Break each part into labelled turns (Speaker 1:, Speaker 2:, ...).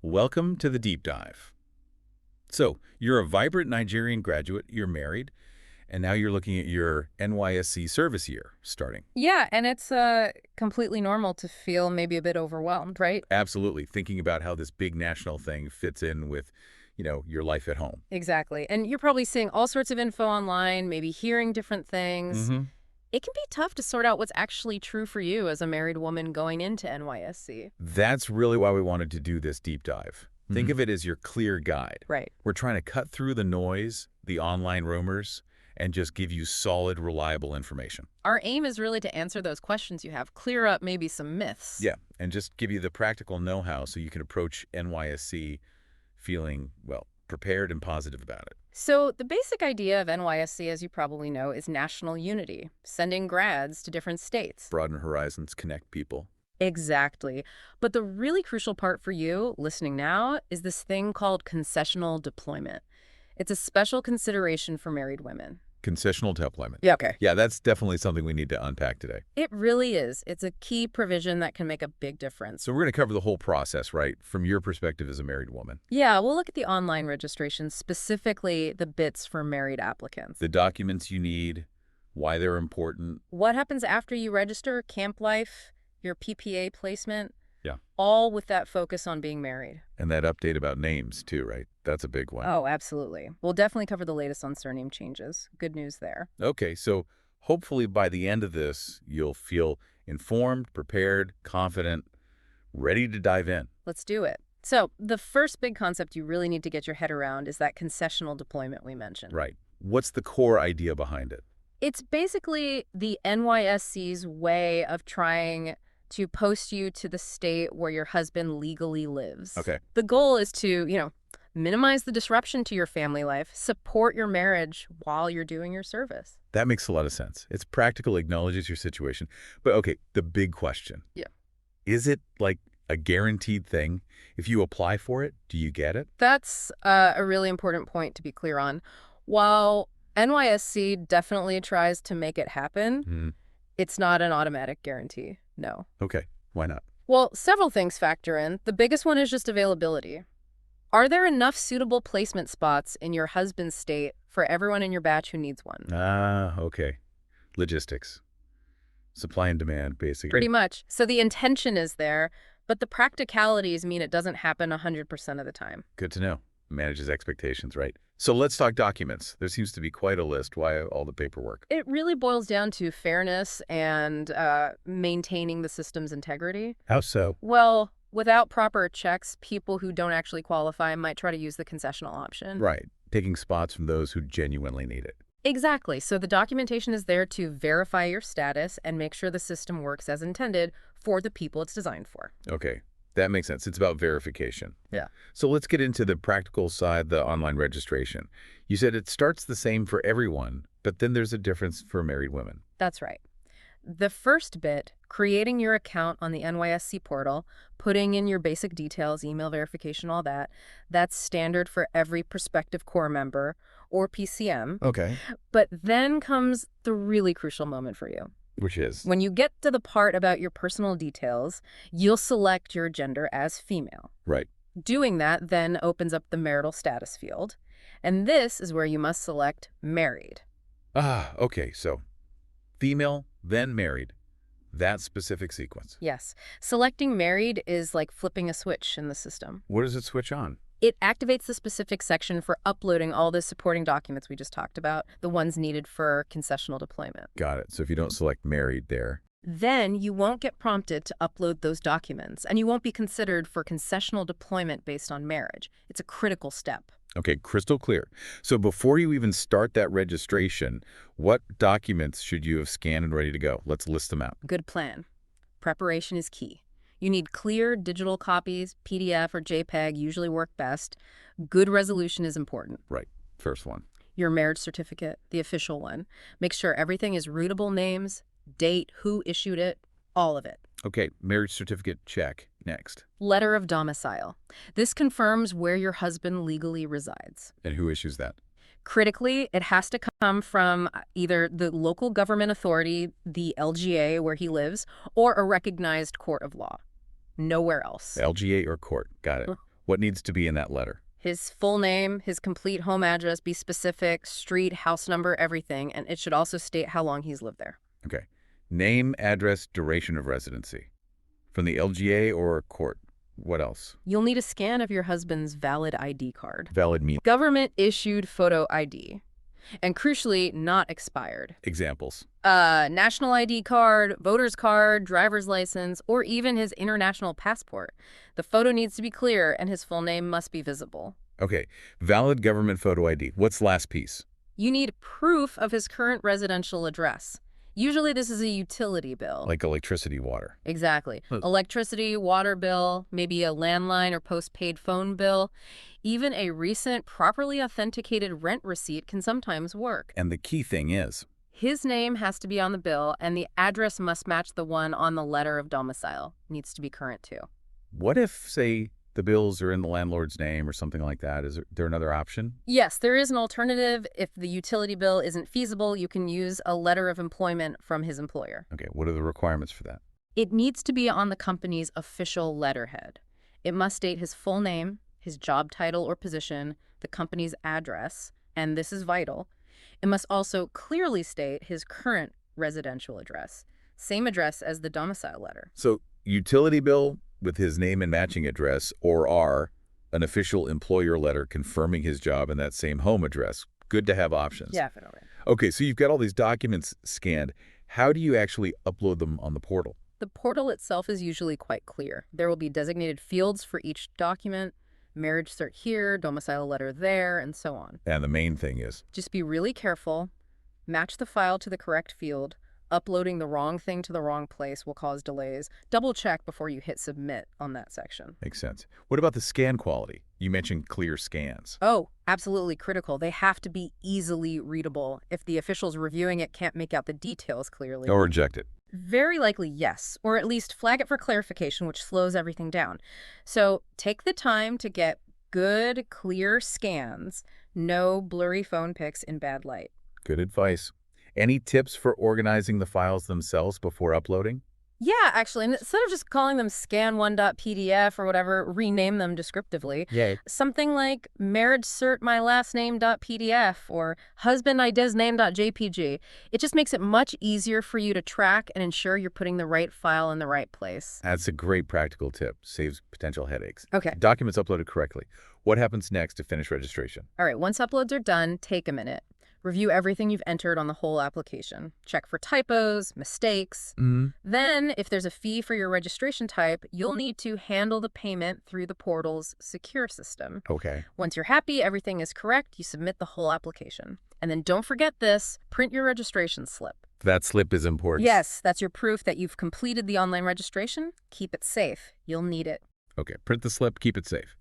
Speaker 1: Welcome to the deep dive. So, you're a vibrant Nigerian graduate, you're married, and now you're looking at your NYSC service year starting.
Speaker 2: Yeah, and it's completely normal to feel maybe a bit overwhelmed, right?
Speaker 1: Absolutely, thinking about how this big national thing fits in with, your life at home.
Speaker 2: Exactly. And you're probably seeing all sorts of info online, maybe hearing different things.
Speaker 1: hmm
Speaker 2: It can be tough to sort out what's actually true for you as a married woman going into NYSC.
Speaker 1: That's really why we wanted to do this deep dive. Think
Speaker 2: Mhm.
Speaker 1: of it as your clear guide.
Speaker 2: Right.
Speaker 1: We're trying to cut through the noise, the online rumors, and just give you solid, reliable information.
Speaker 2: Our aim is really to answer those questions you have, clear up maybe some myths.
Speaker 1: Yeah, and just give you the practical know-how so you can approach NYSC feeling, well, prepared and positive about it.
Speaker 2: So, the basic idea of NYSC, as you probably know, is national unity, sending grads to different states.
Speaker 1: Broaden horizons, connect people.
Speaker 2: Exactly. But the really crucial part for you, listening now, is this thing called concessional deployment. It's a special consideration for married women.
Speaker 1: Concessional deployment.
Speaker 2: Yeah, okay.
Speaker 1: Yeah, that's definitely something we need to unpack today.
Speaker 2: It really is. It's a key provision that can make a big difference.
Speaker 1: So we're going to cover the whole process, right, from your perspective as a married woman.
Speaker 2: Yeah, we'll look at the online registration, specifically the bits for married applicants.
Speaker 1: The documents you need, why they're important.
Speaker 2: What happens after you register, camp life, your PPA placement,
Speaker 1: Yeah.
Speaker 2: all with that focus on being married.
Speaker 1: And that update about names, too, right? That's a big one.
Speaker 2: Oh, absolutely. We'll definitely cover the latest on surname changes. Good news there.
Speaker 1: Okay, so hopefully by the end of this, you'll feel informed, prepared, confident, ready to dive in.
Speaker 2: Let's do it. So, the first big concept you really need to get your head around is that concessional deployment we mentioned.
Speaker 1: Right. What's the core idea behind it?
Speaker 2: It's basically the NYSC's way of trying to post you to the state where your husband legally lives.
Speaker 1: Okay.
Speaker 2: The goal is to, minimize the disruption to your family life, support your marriage while you're doing your service.
Speaker 1: That makes a lot of sense. It's practical, acknowledges your situation. But okay, the big question.
Speaker 2: Yeah.
Speaker 1: Is it like a guaranteed thing? If you apply for it, do you get it?
Speaker 2: That's a really important point to be clear on. While NYSC definitely tries to make it happen, it's not an automatic guarantee, no.
Speaker 1: Okay, why not?
Speaker 2: Well, several things factor in. The biggest one is just availability. Are there enough suitable placement spots in your husband's state for everyone in your batch who needs one?
Speaker 1: Okay. Logistics. Supply and demand, basically.
Speaker 2: Pretty much. So the intention is there, but the practicalities mean it doesn't happen 100% of the time.
Speaker 1: Good to know. Manages expectations, right? So let's talk documents. There seems to be quite a list. Why all the paperwork?
Speaker 2: It really boils down to fairness and maintaining the system's integrity.
Speaker 1: How so?
Speaker 2: Well, without proper checks, people who don't actually qualify might try to use the concessional option.
Speaker 1: Right. Taking spots from those who genuinely need it.
Speaker 2: Exactly. So the documentation is there to verify your status and make sure the system works as intended for the people it's designed for.
Speaker 1: Okay. That makes sense. It's about verification.
Speaker 2: Yeah.
Speaker 1: So let's get into the practical side, the online registration. You said it starts the same for everyone, but then there's a difference for married women.
Speaker 2: That's right. The first bit, creating your account on the NYSC portal, putting in your basic details, email verification, all that, that's standard for every Prospective Corps Member or PCM.
Speaker 1: Okay.
Speaker 2: But then comes the really crucial moment for you.
Speaker 1: Which is?
Speaker 2: When you get to the part about your personal details, you'll select your gender as female.
Speaker 1: Right.
Speaker 2: Doing that then opens up the marital status field. And this is where you must select married.
Speaker 1: Okay. So female, then married. That specific sequence.
Speaker 2: Yes. Selecting married is like flipping a switch in the system.
Speaker 1: What does it switch on?
Speaker 2: It activates the specific section for uploading all the supporting documents we just talked about, the ones needed for concessional deployment.
Speaker 1: Got it. So if you don't select married there.
Speaker 2: Then you won't get prompted to upload those documents, and you won't be considered for concessional deployment based on marriage. It's a critical step.
Speaker 1: Okay, crystal clear. So before you even start that registration, what documents should you have scanned and ready to go? Let's list them out.
Speaker 2: Good plan. Preparation is key. You need clear digital copies, PDF or JPEG usually work best. Good resolution is important.
Speaker 1: Right. First one.
Speaker 2: Your marriage certificate, the official one. Make sure everything is rootable names, date, who issued it, all of it.
Speaker 1: Okay, marriage certificate, check. Next.
Speaker 2: Letter of domicile. This confirms where your husband legally resides.
Speaker 1: And who issues that?
Speaker 2: Critically, it has to come from either the local government authority, the LGA where he lives, or a recognized court of law. Nowhere else.
Speaker 1: LGA or court. Got it. What needs to be in that letter?
Speaker 2: His full name, his complete home address, be specific, street, house number, everything, and it should also state how long he's lived there.
Speaker 1: Okay. Name, address, duration of residency. From the LGA or court. What else?
Speaker 2: You'll need a scan of your husband's valid ID card.
Speaker 1: Valid mean.
Speaker 2: Government-issued photo ID. And crucially, not expired.
Speaker 1: Examples.
Speaker 2: National ID card, voter's card, driver's license, or even his international passport. The photo needs to be clear and his full name must be visible.
Speaker 1: Okay. Valid government photo ID. What's the last piece?
Speaker 2: You need proof of his current residential address. Usually this is a utility bill.
Speaker 1: Like electricity, water.
Speaker 2: Exactly. Electricity, water bill, maybe a landline or postpaid phone bill. Even a recent, properly authenticated rent receipt can sometimes work.
Speaker 1: And the key thing is,
Speaker 2: His name has to be on the bill, and the address must match the one on the letter of domicile. Needs to be current, too.
Speaker 1: what if, say, the bills are in the landlord's name or something like that? Is there another option?
Speaker 2: Yes, there is an alternative. If the utility bill isn't feasible, you can use a letter of employment from his employer.
Speaker 1: Okay, what are the requirements for that?
Speaker 2: It needs to be on the company's official letterhead. It must state his full name, his job title or position, the company's address, and this is vital. It must also clearly state his current residential address, same address as the domicile letter.
Speaker 1: So, utility bill with his name and matching address, or an official employer letter confirming his job and that same home address. Good to have options.
Speaker 2: Definitely.
Speaker 1: Okay, so you've got all these documents scanned. How do you actually upload them on the portal?
Speaker 2: The portal itself is usually quite clear. There will be designated fields for each document, marriage cert here, domicile letter there, and so on.
Speaker 1: And the main thing is,
Speaker 2: Just be really careful. Match the file to the correct field. Uploading the wrong thing to the wrong place will cause delays. Double check before you hit submit on that section.
Speaker 1: makes sense. What about the scan quality? You mentioned clear scans.
Speaker 2: Oh, absolutely critical. They have to be easily readable. If the officials reviewing it can't make out the details clearly.
Speaker 1: Or reject it.
Speaker 2: Very likely, yes, or at least flag it for clarification, which slows everything down. So take the time to get good, clear scans. No blurry phone pics in bad light.
Speaker 1: Good advice. Any tips for organizing the files themselves before uploading?
Speaker 2: Yeah, actually, and instead of just calling them scan1.pdf or whatever, rename them descriptively.
Speaker 1: Yay.
Speaker 2: Something like marriage cert my last name.pdf or husband ID's name.jpg. It just makes it much easier for you to track and ensure you're putting the right file in the right place.
Speaker 1: That's a great practical tip. Saves potential headaches.
Speaker 2: Okay.
Speaker 1: Documents uploaded correctly. What happens next to finish registration?
Speaker 2: All right, once uploads are done, take a minute. Review everything you've entered on the whole application. Check for typos, mistakes. Then, if there's a fee for your registration type, you'll need to handle the payment through the portal's secure system.
Speaker 1: Okay.
Speaker 2: Once you're happy everything is correct, you submit the whole application. And then don't forget this, print your registration slip.
Speaker 1: That slip is important.
Speaker 2: Yes, that's your proof that you've completed the online registration. Keep it safe. You'll need it.
Speaker 1: Okay, print the slip, keep it safe.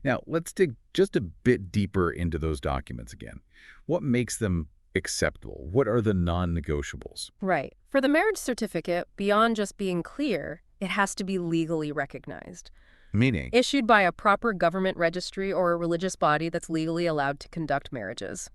Speaker 1: Now, let's dig just a bit deeper into those documents again. What makes them acceptable? What are the non-negotiables?
Speaker 2: Right. For the marriage certificate, beyond just being clear, it has to be legally recognized.
Speaker 1: Meaning?
Speaker 2: Issued by a proper government registry or a religious body that's legally allowed to conduct marriages.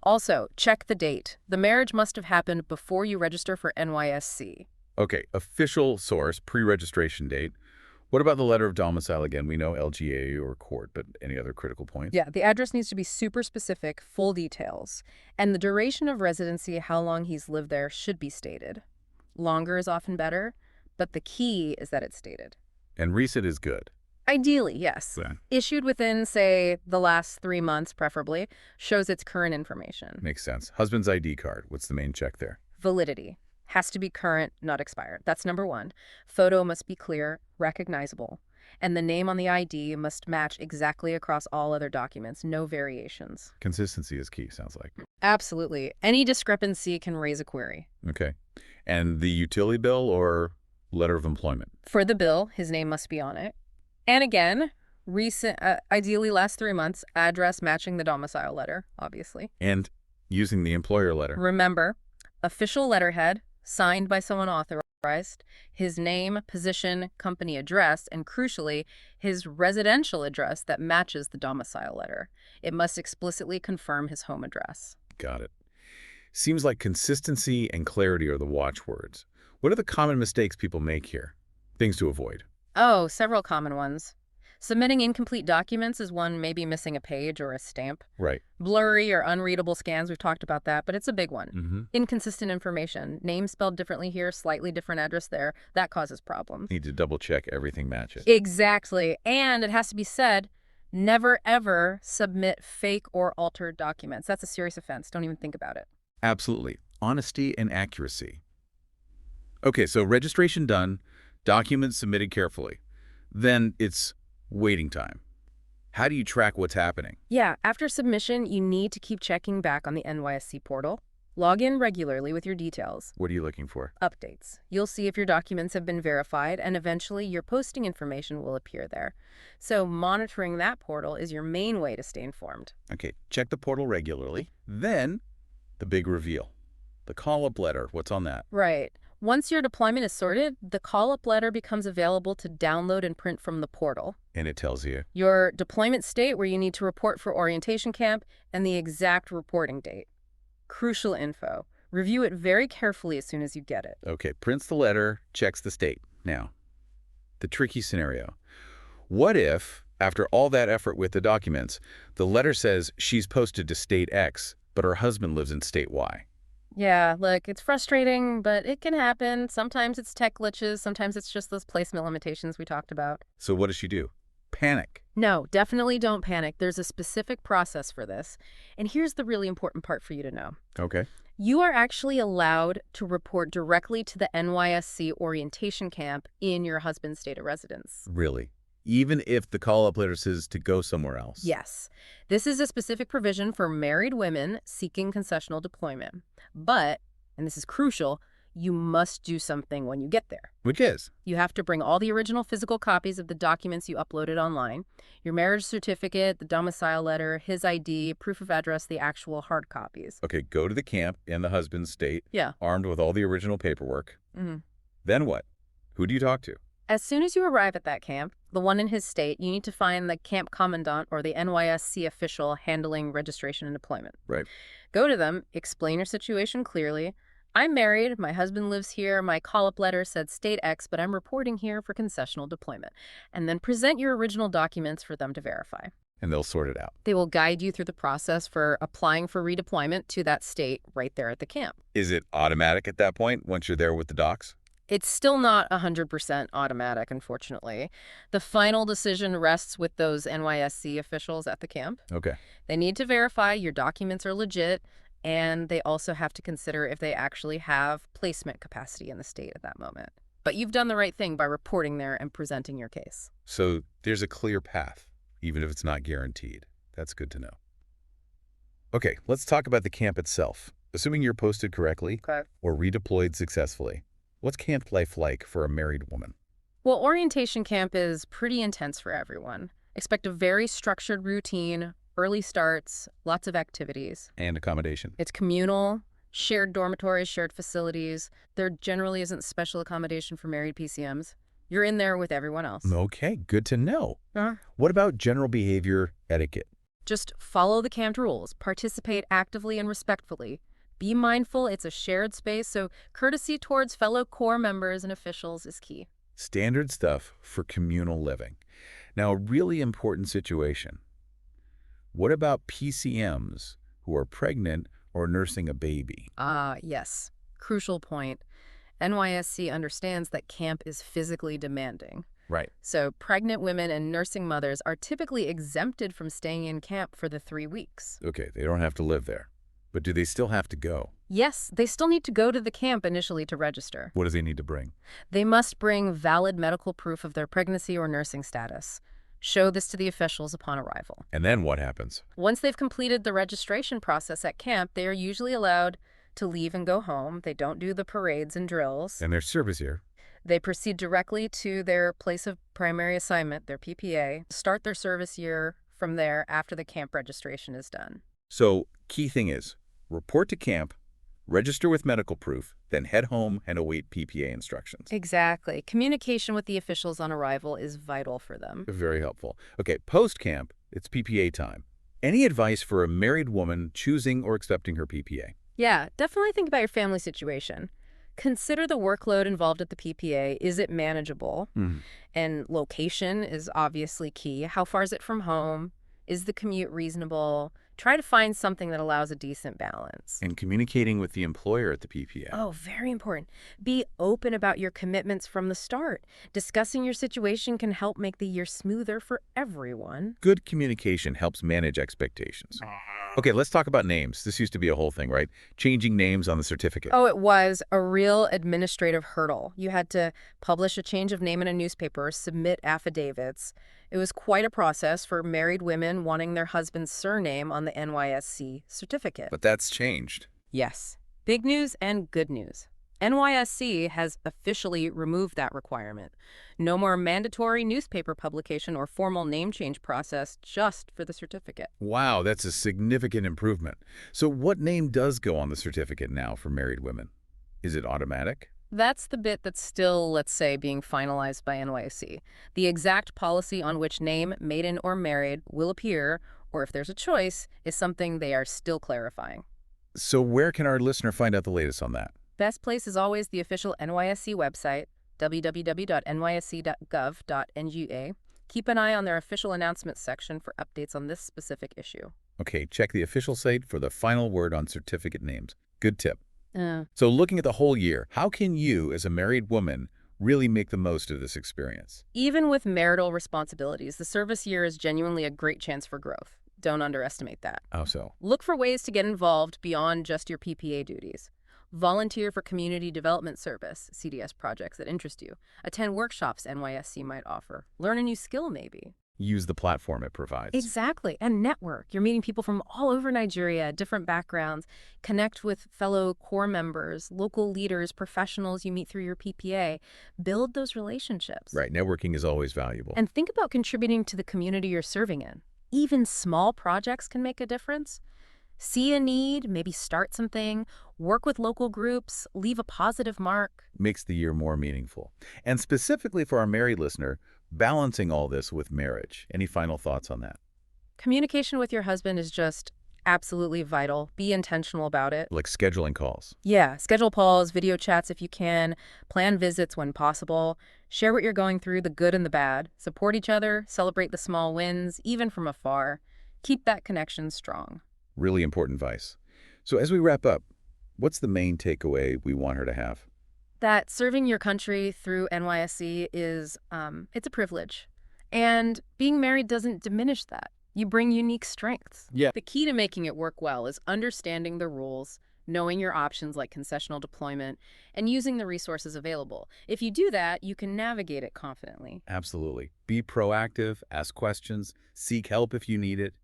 Speaker 2: Also, check the date. The marriage must have happened before you register for NYSC.
Speaker 1: Okay, official source, pre-registration date. What about the letter of domicile again? We know LGA or court, but any other critical points?
Speaker 2: Yeah, the address needs to be super specific, full details. And the duration of residency, how long he's lived there, should be stated. Longer is often better, but the key is that it's stated.
Speaker 1: And recent is good.
Speaker 2: Ideally, yes.
Speaker 1: Yeah.
Speaker 2: Issued within, say, the last 3 months, preferably, shows its current information.
Speaker 1: Makes sense. Husband's ID card. What's the main check there?
Speaker 2: Validity. Has to be current, not expired. That's number one. Photo must be clear, recognizable. And the name on the ID must match exactly across all other documents, no variations.
Speaker 1: Consistency is key, sounds like.
Speaker 2: Absolutely. Any discrepancy can raise a query.
Speaker 1: Okay. And the utility bill or letter of employment?
Speaker 2: For the bill, his name must be on it. And again, recent, ideally last 3 months, address matching the domicile letter, obviously.
Speaker 1: And using the employer letter.
Speaker 2: Remember, official letterhead, signed by someone authorized, his name, position, company address, and crucially, his residential address that matches the domicile letter. It must explicitly confirm his home address.
Speaker 1: Got it. Seems like consistency and clarity are the watchwords. What are the common mistakes people make here? Things to avoid.
Speaker 2: Oh, several common ones. Submitting incomplete documents is one, maybe missing a page or a stamp.
Speaker 1: Right.
Speaker 2: Blurry or unreadable scans, we've talked about that, but it's a big one.
Speaker 1: Mm-hmm.
Speaker 2: Inconsistent information, name spelled differently here, slightly different address there, that causes problems.
Speaker 1: Need to double check everything matches.
Speaker 2: Exactly. And it has to be said, never ever submit fake or altered documents. That's a serious offense. Don't even think about it.
Speaker 1: Absolutely. Honesty and accuracy. Okay, so registration done, documents submitted carefully. Then it's waiting time. How do you track what's happening?
Speaker 2: Yeah, after submission, you need to keep checking back on the NYSC portal. Log in regularly with your details.
Speaker 1: What are you looking for?
Speaker 2: Updates. You'll see if your documents have been verified, and eventually your posting information will appear there. So monitoring that portal is your main way to stay informed.
Speaker 1: Okay, check the portal regularly. Then, the big reveal. The call-up letter, what's on that?
Speaker 2: Right. Once your deployment is sorted, the call-up letter becomes available to download and print from the portal.
Speaker 1: And it tells you?
Speaker 2: Your deployment state, where you need to report for orientation camp, and the exact reporting date. Crucial info. Review it very carefully as soon as you get it.
Speaker 1: Okay, prints the letter, checks the state. Now, the tricky scenario. What if, after all that effort with the documents, the letter says she's posted to state X, but her husband lives in state Y?
Speaker 2: Yeah, look, it's frustrating, but it can happen. Sometimes it's tech glitches. Sometimes it's just those placement limitations we talked about.
Speaker 1: So what does she do? Panic.
Speaker 2: No, definitely don't panic. There's a specific process for this. And here's the really important part for you to know.
Speaker 1: Okay.
Speaker 2: You are actually allowed to report directly to the NYSC orientation camp in your husband's state of residence.
Speaker 1: Really? Even if the call-up letter says to go somewhere else?
Speaker 2: Yes. This is a specific provision for married women seeking concessional deployment. But, and this is crucial, you must do something when you get there.
Speaker 1: Which is?
Speaker 2: You have to bring all the original physical copies of the documents you uploaded online, your marriage certificate, the domicile letter, his ID, proof of address, the actual hard copies.
Speaker 1: Okay, go to the camp in the husband's state,
Speaker 2: Yeah.
Speaker 1: armed with all the original paperwork.
Speaker 2: Mm-hmm.
Speaker 1: Then what? Who do you talk to?
Speaker 2: As soon as you arrive at that camp, the one in his state, you need to find the camp commandant or the NYSC official handling registration and deployment.
Speaker 1: Right.
Speaker 2: Go to them, explain your situation clearly. I'm married, my husband lives here, my call-up letter said state X, but I'm reporting here for concessional deployment. And then present your original documents for them to verify.
Speaker 1: And they'll sort it out.
Speaker 2: They will guide you through the process for applying for redeployment to that state right there at the camp.
Speaker 1: Is it automatic at that point once you're there with the docs?
Speaker 2: It's still not 100% automatic, unfortunately. The final decision rests with those NYSC officials at the camp.
Speaker 1: Okay.
Speaker 2: They need to verify your documents are legit, and they also have to consider if they actually have placement capacity in the state at that moment. But you've done the right thing by reporting there and presenting your case.
Speaker 1: So there's a clear path, even if it's not guaranteed. That's good to know. Okay, let's talk about the camp itself. Assuming you're posted correctly or redeployed successfully, what's camp life like for a married woman?
Speaker 2: Well, orientation camp is pretty intense for everyone. Expect a very structured routine, early starts, lots of activities.
Speaker 1: And accommodation.
Speaker 2: It's communal, shared dormitories, shared facilities. There generally isn't special accommodation for married PCMs. You're in there with everyone else.
Speaker 1: Okay, good to know.
Speaker 2: Uh-huh.
Speaker 1: What about general behavior etiquette?
Speaker 2: Just follow the camp rules, participate actively and respectfully. Be mindful it's a shared space, so courtesy towards fellow Corps members and officials is key.
Speaker 1: Standard stuff for communal living. Now, a really important situation. What about PCMs who are pregnant or nursing a baby?
Speaker 2: Yes. Crucial point. NYSC understands that camp is physically demanding.
Speaker 1: Right.
Speaker 2: So pregnant women and nursing mothers are typically exempted from staying in camp for the 3 weeks.
Speaker 1: Okay, they don't have to live there. But do they still have to go?
Speaker 2: Yes, they still need to go to the camp initially to register.
Speaker 1: What do they need to bring?
Speaker 2: They must bring valid medical proof of their pregnancy or nursing status. Show this to the officials upon arrival.
Speaker 1: And then what happens?
Speaker 2: Once they've completed the registration process at camp, they are usually allowed to leave and go home. They don't do the parades and drills.
Speaker 1: And their service year?
Speaker 2: They proceed directly to their place of primary assignment, their PPA, start their service year from there after the camp registration is done.
Speaker 1: So, key thing is, report to camp, register with medical proof, then head home and await PPA instructions.
Speaker 2: Exactly. Communication with the officials on arrival is vital for them.
Speaker 1: Very helpful. Okay, post-camp, it's PPA time. Any advice for a married woman choosing or accepting her PPA?
Speaker 2: Yeah, definitely think about your family situation. Consider the workload involved at the PPA. Is it manageable?
Speaker 1: Mhm.
Speaker 2: And location is obviously key. How far is it from home? Is the commute reasonable? Try to find something that allows a decent balance.
Speaker 1: And communicating with the employer at the PPA.
Speaker 2: Oh, very important. Be open about your commitments from the start. Discussing your situation can help make the year smoother for everyone.
Speaker 1: Good communication helps manage expectations. Okay, let's talk about names. This used to be a whole thing, right? Changing names on the certificate.
Speaker 2: Oh, it was a real administrative hurdle. You had to publish a change of name in a newspaper, submit affidavits. It was quite a process for married women wanting their husband's surname on the NYSC certificate.
Speaker 1: But that's changed.
Speaker 2: Yes. Big news and good news. NYSC has officially removed that requirement. No more mandatory newspaper publication or formal name change process just for the certificate.
Speaker 1: Wow, that's a significant improvement. So what name does go on the certificate now for married women? Is it automatic?
Speaker 2: That's the bit that's still, let's say, being finalized by NYSC. The exact policy on which name, maiden or married, will appear, or if there's a choice, is something they are still clarifying.
Speaker 1: So where can our listener find out the latest on that?
Speaker 2: Best place is always the official NYSC website, www.nysc.gov.nga. Keep an eye on their official announcements section for updates on this specific issue.
Speaker 1: Okay, check the official site for the final word on certificate names. Good tip. So looking at the whole year, how can you, as a married woman, really make the most of this experience?
Speaker 2: Even with marital responsibilities, the service year is genuinely a great chance for growth. Don't underestimate that.
Speaker 1: How so?
Speaker 2: Look for ways to get involved beyond just your PPA duties. Volunteer for community development service, CDS projects that interest you. Attend workshops NYSC might offer. Learn a new skill, maybe.
Speaker 1: Use the platform it provides.
Speaker 2: Exactly. And network. You're meeting people from all over Nigeria, different backgrounds. Connect with fellow Corps members, local leaders, professionals you meet through your PPA. Build those relationships.
Speaker 1: Right, networking is always valuable.
Speaker 2: And think about contributing to the community you're serving in. Even small projects can make a difference. See a need, maybe start something, work with local groups, leave a positive mark.
Speaker 1: Makes the year more meaningful. And specifically for our married listener, balancing all this with marriage. Any final thoughts on that?
Speaker 2: Communication with your husband is just absolutely vital. Be intentional about it.
Speaker 1: Like scheduling calls.
Speaker 2: Yeah, schedule calls, video chats if you can, plan visits when possible, share what you're going through, the good and the bad, support each other, celebrate the small wins, even from afar. Keep that connection strong.
Speaker 1: Really important advice. So as we wrap up, what's the main takeaway we want her to have?
Speaker 2: That serving your country through NYSC is, it's a privilege. And being married doesn't diminish that. You bring unique strengths.
Speaker 1: Yeah.
Speaker 2: The key to making it work well is understanding the rules, knowing your options like concessional deployment, and using the resources available. If you do that, you can navigate it confidently.
Speaker 1: Absolutely. Be proactive, ask questions, seek help if you need it.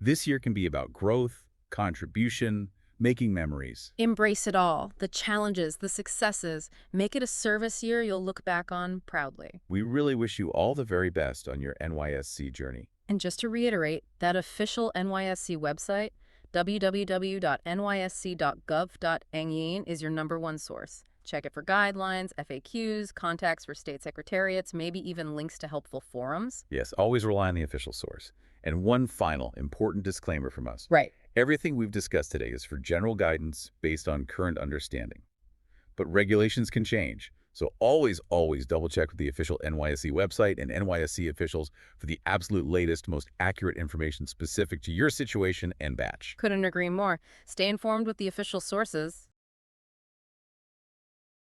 Speaker 1: This year can be about growth, contribution, making memories.
Speaker 2: Embrace it all, the challenges, the successes. Make it a service year you'll look back on proudly.
Speaker 1: We really wish you all the very best on your NYSC journey.
Speaker 2: And just to reiterate, that official NYSC website, www.nysc.gov.nga, is your #1 source. Check it for guidelines, FAQs, contacts for state secretariats, maybe even links to helpful forums.
Speaker 1: Yes, always rely on the official source. And one final important disclaimer from us.
Speaker 2: Right.
Speaker 1: Everything we've discussed today is for general guidance based on current understanding. But regulations can change. So always double-check with the official NYSC website and NYSC officials for the absolute latest, most accurate information specific to your situation and batch.
Speaker 2: Couldn't agree more. Stay informed with the official sources.